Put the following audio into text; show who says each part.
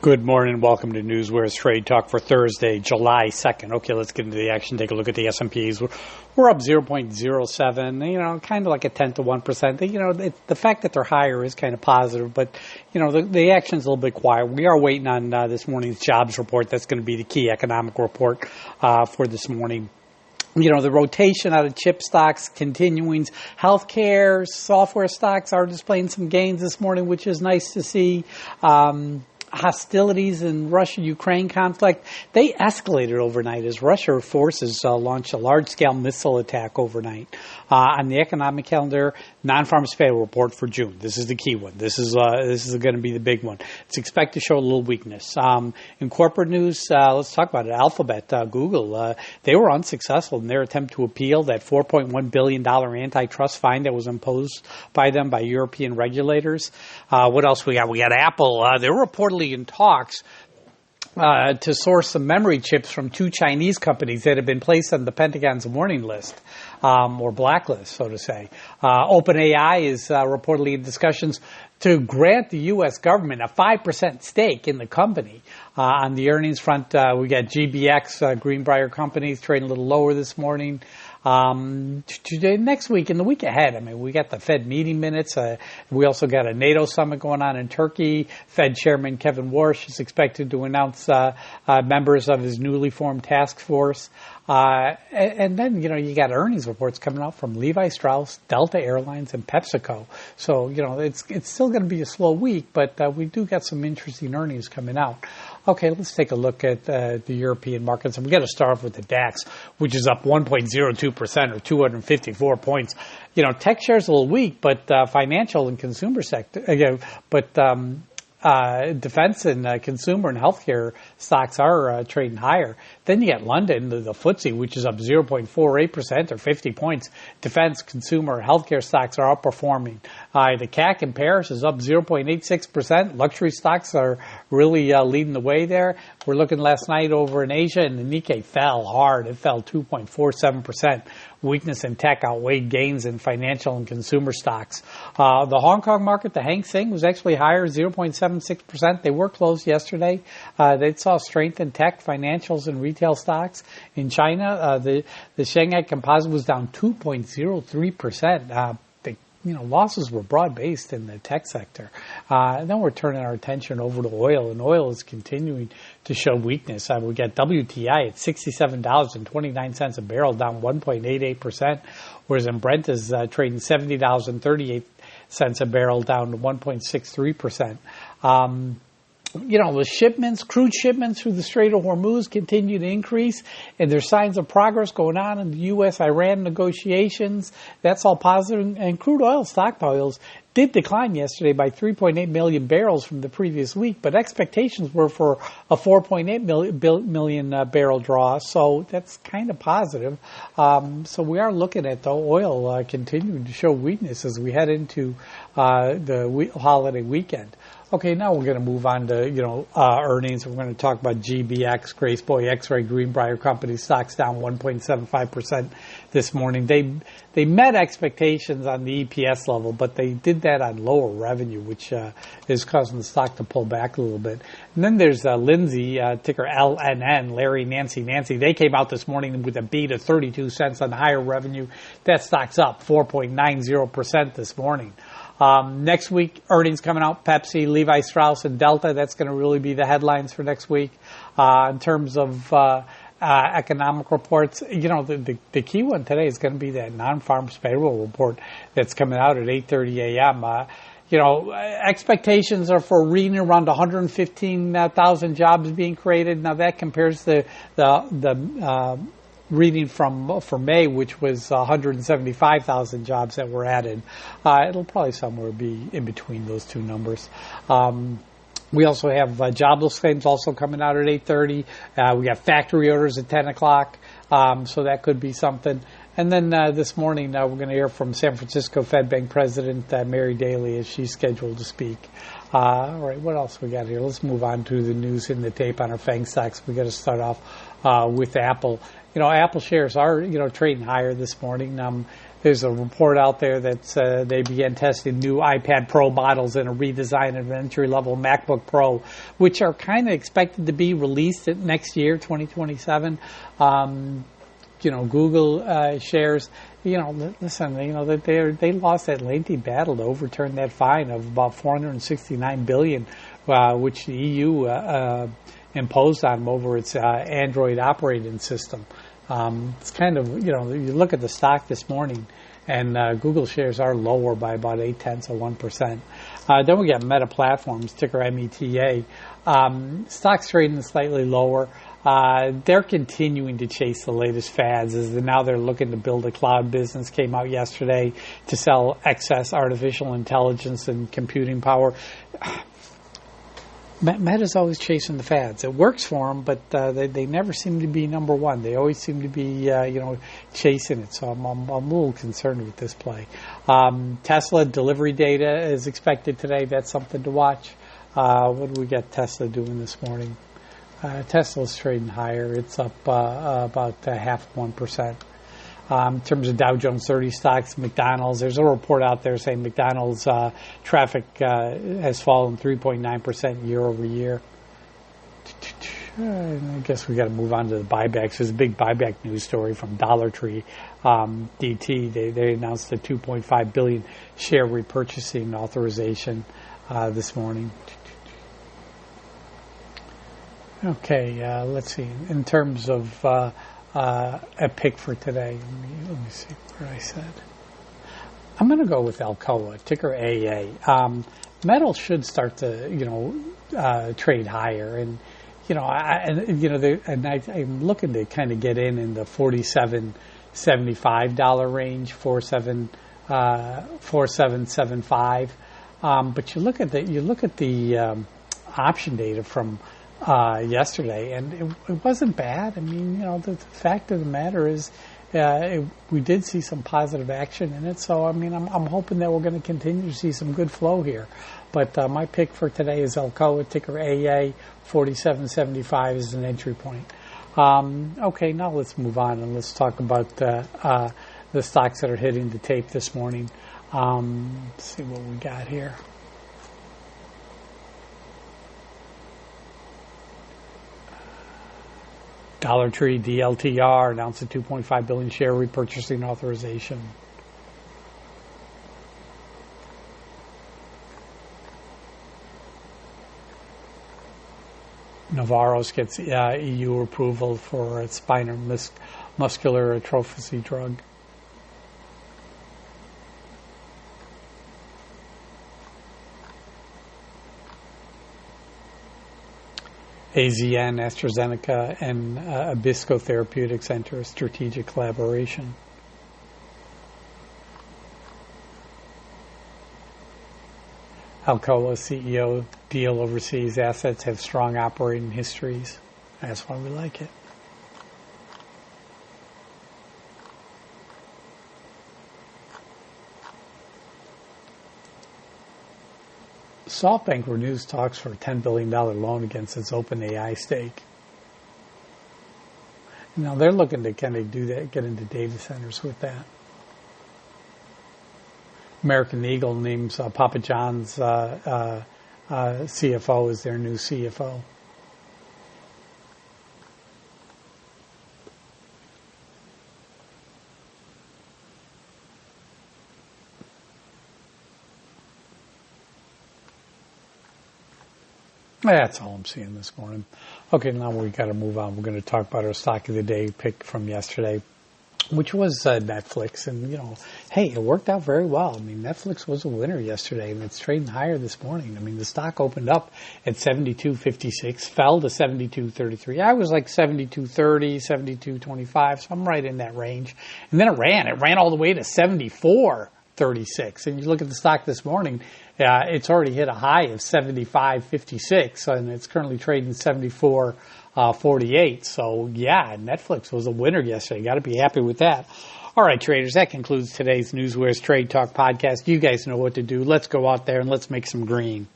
Speaker 1: Good morning. Welcome to NewsWares Trade Talk for Thursday, July 2nd. Okay, let's get into the action. Take a look at the S&Ps. We're up 0.07, kind of like a 10 to 1%. The fact that they're higher is kind of positive, but, the action's a little bit quiet. We are waiting on this morning's jobs report. That's going to be the key economic report for this morning. The rotation out of chip stocks continuing. Healthcare, software stocks are displaying some gains this morning, which is nice to see. Hostilities in Russia-Ukraine conflict, they escalated overnight as Russia forces launched a large-scale missile attack overnight. On the economic calendar, non-farm payroll report for June. This is the key one. This is going to be the big one. It's expected to show a little weakness. In corporate news, let's talk about it. Alphabet, Google, they were unsuccessful in their attempt to appeal that $4.1 billion antitrust fine that was imposed by them by European regulators. What else we got? We got Apple. They're reportedly in talks to source some memory chips from two Chinese companies that have been placed on the Pentagon's warning list, or blacklist, so to say. OpenAI is reportedly in discussions to grant the U.S. government a 5% stake in the company. On the earnings front, we got GBX, Greenbrier Companies, trading a little lower this morning. Today, next week and the week ahead, we got the Fed meeting minutes. We also got a NATO summit going on in Turkey. Fed Chairman Kevin Warsh is expected to announce members of his newly formed task force. And then, you got earnings reports coming out from Levi Strauss, Delta Airlines, and PepsiCo. So, it's still going to be a slow week, but we do got some interesting earnings coming out. Okay, let's take a look at the European markets. And we got to start off with the DAX, which is up 1.02% or 254 points. Tech shares a little weak, but financial and consumer sector, defense and consumer and healthcare stocks are trading higher. Then you got London, the FTSE, which is up 0.48% or 50 points. Defense, consumer, healthcare stocks are outperforming. The CAC in Paris is up 0.86%. Luxury stocks are really leading the way there. We're looking last night over in Asia, and the Nikkei fell hard. It fell 2.47%. Weakness in tech outweighed gains in financial and consumer stocks. The Hong Kong market, the Hang Seng, was actually higher, 0.76%. They were closed yesterday. They saw strength in tech, financials, and retail stocks. In China, the Shanghai Composite was down 2.03%. Losses were broad-based in the tech sector. And then we're turning our attention over to oil, and oil is continuing to show weakness. We got WTI at $67.29 a barrel, down 1.88%, whereas Brent is trading $70.38 a barrel, down to 1.63%. The crude shipments through the Strait of Hormuz continue to increase, and there's signs of progress going on in the U.S.-Iran negotiations. That's all positive. And crude oil stockpiles did decline yesterday by 3.8 million barrels from the previous week, but expectations were for a 4.8 million barrel draw, so that's kind of positive. So we are looking at the oil continuing to show weakness as we head into the holiday weekend. Okay, now we're going to move on to, earnings. We're going to talk about GBX, Grace Boy, X-Ray, Greenbrier Company stocks down 1.75% this morning. They met expectations on the EPS level, but they did that on lower revenue, which is causing the stock to pull back a little bit. And then there's Lindsay, ticker LNN, Larry, Nancy. They came out this morning with a beat of 32 cents on higher revenue. That stock's up 4.90% this morning. Next week, earnings coming out, Pepsi, Levi Strauss, and Delta. That's going to really be the headlines for next week. In terms of economic reports, the key one today is going to be that non-farm payroll report that's coming out at 8:30 a.m. Expectations are for reading around 115,000 jobs being created. Now that compares to the reading for May, which was 175,000 jobs that were added. It'll probably somewhere be in between those two numbers. We also have jobless claims also coming out at 8:30. We got factory orders at 10 o'clock, so that could be something. And then this morning, we're going to hear from San Francisco Fed Bank President Mary Daly as she's scheduled to speak. All right, what else we got here? Let's move on to the news in the tape on our FANG stocks. We got to start off with Apple. Apple shares are, trading higher this morning. There's a report out there that they began testing new iPad Pro models and a redesign of an entry-level MacBook Pro, which are kind of expected to be released next year, 2027. Google shares, listen, they lost that lengthy battle to overturn that fine of about $469 billion, which the EU imposed on them over its Android operating system. It's kind of, you look at the stock this morning, and Google shares are lower by about 0.8%. Then we got Meta Platforms, ticker META. Stock's trading slightly lower. They're continuing to chase the latest fads as now they're looking to build a cloud business. Came out yesterday to sell excess artificial intelligence and computing power. Meta's always chasing the fads. It works for them, but they never seem to be number one. They always seem to be, chasing it. So I'm a little concerned with this play. Tesla delivery data is expected today. That's something to watch. What do we got Tesla doing this morning? Tesla's trading higher. It's up about 0.5%. In terms of Dow Jones 30 stocks, McDonald's, there's a report out there saying McDonald's traffic has fallen 3.9% year over year. I guess we got to move on to the buybacks. There's a big buyback news story from Dollar Tree. DT, they announced a $2.5 billion share repurchasing authorization this morning. Okay, let's see. In terms of a pick for today, let me see what I said. I'm going to go with Alcoa, ticker AA. Metal should start to, trade higher, and I'm looking to kind of get in the $47.75 range, 4775. But you look at the option data from yesterday, and it wasn't bad. I mean, the fact of the matter is, we did see some positive action in it. So, I mean, I'm hoping that we're going to continue to see some good flow here. But my pick for today is Alcoa, ticker AA, 4775 is an entry point. Okay, now let's move on and let's talk about the stocks that are hitting the tape this morning. Let's see what we got here. Dollar Tree, DLTR, announced a $2.5 billion share repurchasing authorization. Novartis gets EU approval for its spinal muscular atrophy drug. AZN, AstraZeneca, and Abisco Therapeutics enter a strategic collaboration. Alcoa CEO, deal overseas assets have strong operating histories. That's why we like it. SoftBank renews talks for a $10 billion loan against its OpenAI stake. Now they're looking to kind of do that, get into data centers with that. American Eagle names Papa John's CFO as their new CFO. That's all I'm seeing this morning. Okay, now we got to move on. We're going to talk about our stock of the day pick from yesterday, which was Netflix. And, hey, it worked out very well. I mean, Netflix was a winner yesterday, and it's trading higher this morning. I mean, the stock opened up at 72.56, fell to 72.33. I was like 72.30, 72.25, so I'm right in that range. And then it ran all the way to 74.36. And you look at the stock this morning, it's already hit a high of 75.56, and it's currently trading 74.48. So, yeah, Netflix was a winner yesterday. Got to be happy with that. All right, traders, that concludes today's NewsWares Trade Talk podcast. You guys know what to do. Let's go out there and let's make some green.